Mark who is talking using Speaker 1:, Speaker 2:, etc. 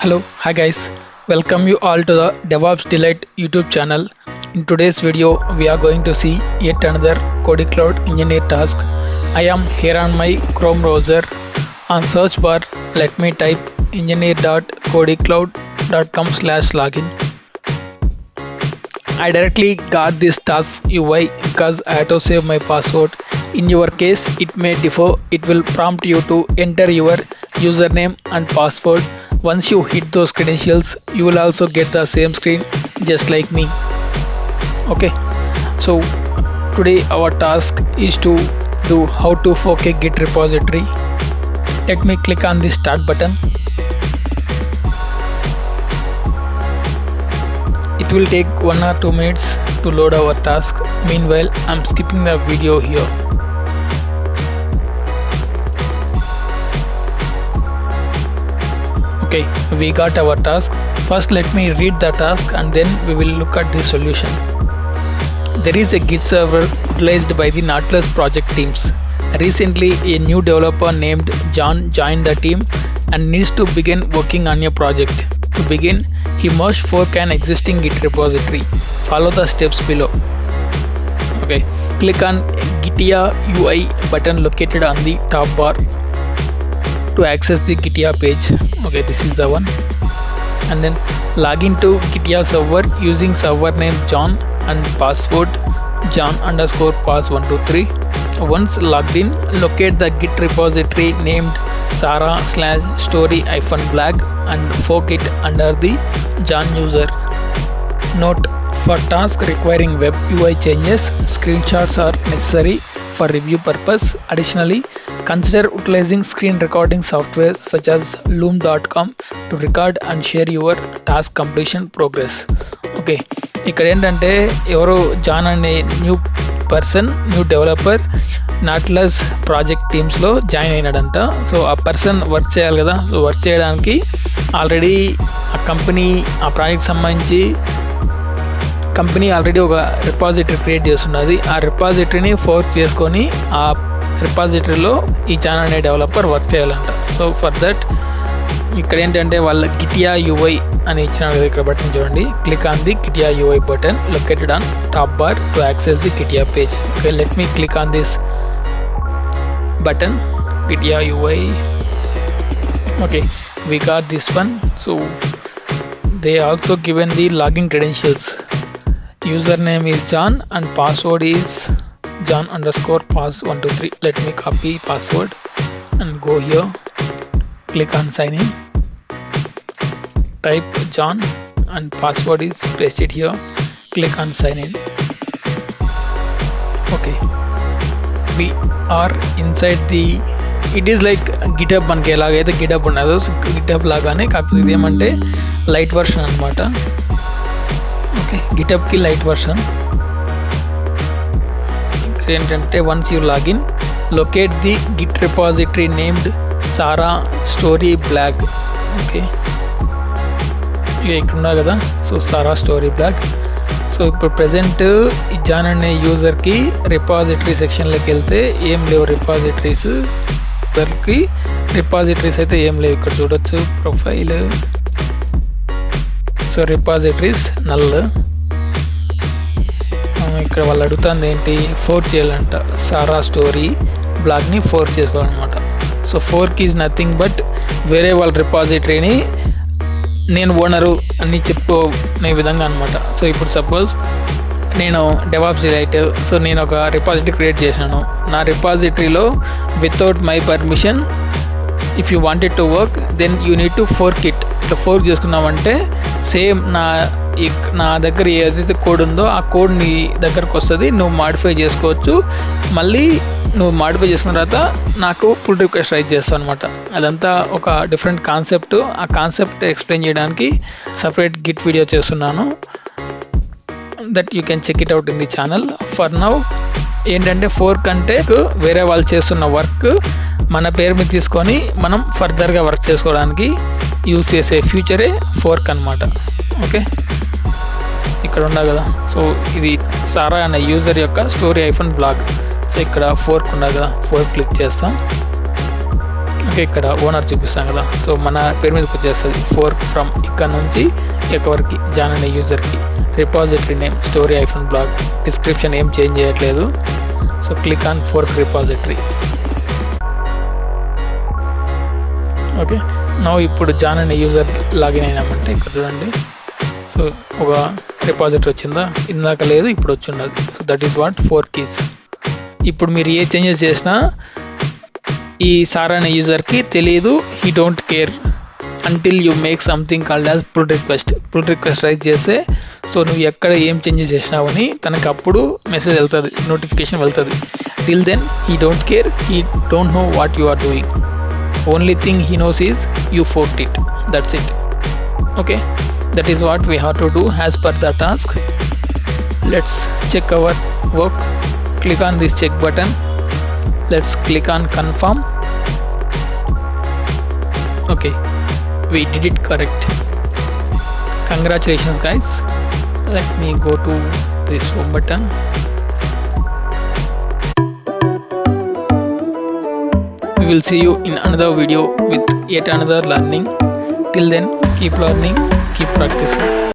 Speaker 1: Hello, hi guys. Welcome you all to the DevOps Delight YouTube channel. In today's video, we are going to see yet another Kodi Cloud engineer task. I am here on my Chrome browser. On search bar, let me type engineer.kodicloud.com/login. I directly got this task UI because I auto-save my password. In your case, it may differ. It will prompt you to enter your username and password. Once you hit those credentials, you will also get the same screen just like me. Okay, so today our task is to do how to fork a Git repository. Let me click on the start button. It will take 1 or 2 minutes to load our task. Meanwhile, I'm skipping the video here. Okay, we got our task. First, let me read the task and then we will look at the solution. There is a Git server utilized by the Nautilus project teams. Recently, a new developer named John joined the team and needs to begin working on a project. To begin, he must fork an existing Git repository. Follow the steps below. Okay, click on Gitea UI button located on the top bar to access the Gitea page. Okay, this is the one. And then log into Gitea server using server name John and password John_pass123. Once logged in, locate the Git repository named Sara/story-blag and fork it under the John user. Note: for tasks requiring web UI changes, screenshots are necessary for review purpose. Additionally, consider utilizing screen recording software such as loom.com to record and share your task completion progress. Okay, ఇక్కడ ఏంటంటే ఎవరో John అనే new developer నాట్లస్ project టీమ్స్లో join అయినాడంట. So ఆ person work చేయాలి కదా. సో వర్క్ చేయడానికి ఆల్రెడీ ఆ ప్రాజెక్ట్ సంబంధించి కంపెనీ ఆల్రెడీ ఒక రిపాజిటరీ క్రియేట్ చేస్తున్నది. ఆ రిపాజిటరీని ఫోర్క్ చేసుకొని ఆ రిపాజిటరీలో ఈ జాన్ అనే డెవలపర్ వర్క్ చేయాలంట. సో ఫర్ దట్ ఇక్కడ ఏంటంటే వాళ్ళ గిటియా యూఐ అని ఇచ్చినారు కదా, ఇక్కడ బటన్ చూడండి. Click on the Gitea UI button located on top bar to access the Gitea page. Okay, let me click on this button Gitea UI. Okay, we got this one. So they also given the login credentials. Username is John and password is John_pass123. Let me copy password and go here. Click on sign in. Type John and password is pasted here. Click on sign in. Okay, we are inside the it is like GitHub. మనకి ఎలాగైతే GitHub ఉన్నదో GitHub లాగానే, కాకపోతే ఇది ఏమంటే light version అనమాట. Okay, GitHubకి light version. ఇక్కడ ఏంటంటే once you login, locate the git repository named Sara/story-blag. Okay, ఇక్కడ ఉన్నా కదా. So Sara/story-blag. సో ఇప్పుడు ప్రజెంట్ ఈ జాన్ అనే యూజర్కి రిపాజిటరీ సెక్షన్లోకి వెళ్తే ఏం లేవు రిపాజిటరీస్. అయితే ఏం లేవు. ఇక్కడ చూడొచ్చు ప్రొఫైల్. So repositories null. ఇక్కడ వాళ్ళు అడుగుతుంది ఏంటి, ఫోర్క్ చేయాలంట. Sara/story-blagని ఫోర్క్ చేసుకోవాలన్నమాట. So fork is nothing but వేరే వాళ్ళ రిపాజిటరీని నేను ఓనరు అని చెప్పుకునే విధంగా అనమాట. సో ఇప్పుడు సపోజ్ నేను డెవాప్స్ డిలైట్, సో నేను ఒక రిపాజిటరీ క్రియేట్ చేశాను. నా రిపాజిటరీలో without my permission if you wanted to work then you need to fork it. ఇట్లా ఫోర్క్ చేసుకున్నామంటే సేమ్ నా దగ్గర ఏదైతే కోడ్ ఉందో ఆ కోడ్ నీ దగ్గరకు వస్తుంది. నువ్వు మాడిఫై చేసుకోవచ్చు. మళ్ళీ నువ్వు మాడిఫై చేసుకున్న తర్వాత నాకు పుల్ రిక్వెస్ట్ రైజ్ చేస్తావు అనమాట. అదంతా ఒక డిఫరెంట్ కాన్సెప్ట్. ఆ కాన్సెప్ట్ ఎక్స్ప్లెయిన్ చేయడానికి సపరేట్ గిట్ వీడియో చేస్తున్నాను. That you can check it out in the channel. For now ఏంటంటే ఫోర్క్ అంటే వేరే వాళ్ళు చేస్తున్న వర్క్ మన పేరు మీద తీసుకొని మనం ఫర్దర్గా వర్క్ చేసుకోవడానికి యూజ్ చేసే ఫ్యూచరే ఫోర్క్ అనమాట. ఓకే, ఇక్కడ ఉన్నా కదా. సో ఇది సారా అనే యూజర్ యొక్క స్టోరీ-బ్లాగ్. సో ఇక్కడ ఫోర్క్ ఉన్నా కదా, ఫోర్క్ క్లిక్ చేస్తాం. ఓకే, ఇక్కడ ఓనర్ చూపిస్తాం కదా, సో మన పేరు మీదకి వచ్చేస్తుంది. ఫోర్క్ ఫ్రమ్ ఇక్కడ నుంచి ఎవరికి జాన్ అనే యూజర్కి. Repository name story iPhone blog. Description ఏం చేంజ్ చేయట్లేదు. So click on fork repository. Okay, నా ఇప్పుడు జాన్ అనే యూజర్ లాగిన్ అయినామంటే ఇక్కడ చూడండి, సో ఒక రిపాజిటరీ వచ్చిందా, ఇందాక లేదు ఇప్పుడు వచ్చి ఉండదు. So that is what fork is. ఇప్పుడు మీరు ఏ చేంజెస్ చేసినా ఈ సారా అనే యూజర్కి తెలియదు. He don't care until you make something called as pull request. Pull request raise చేస్తే సో నువ్వు ఎక్కడ ఏం చేంజెస్ చేసినావని తనకు అప్పుడు మెసేజ్ వెళ్తుంది, నోటిఫికేషన్ వెళ్తుంది. Till then he don't care, he don't know what you are doing. Only thing he knows is you forked it. That's it. Okay, that is what we have to do as per the task. Let's check our work. Click on this check button. Let's click on confirm. Okay, we did it correct. Congratulations guys. Let me go to this home button. We will see you in another video with yet another learning. Till then, keep learning, keep practicing.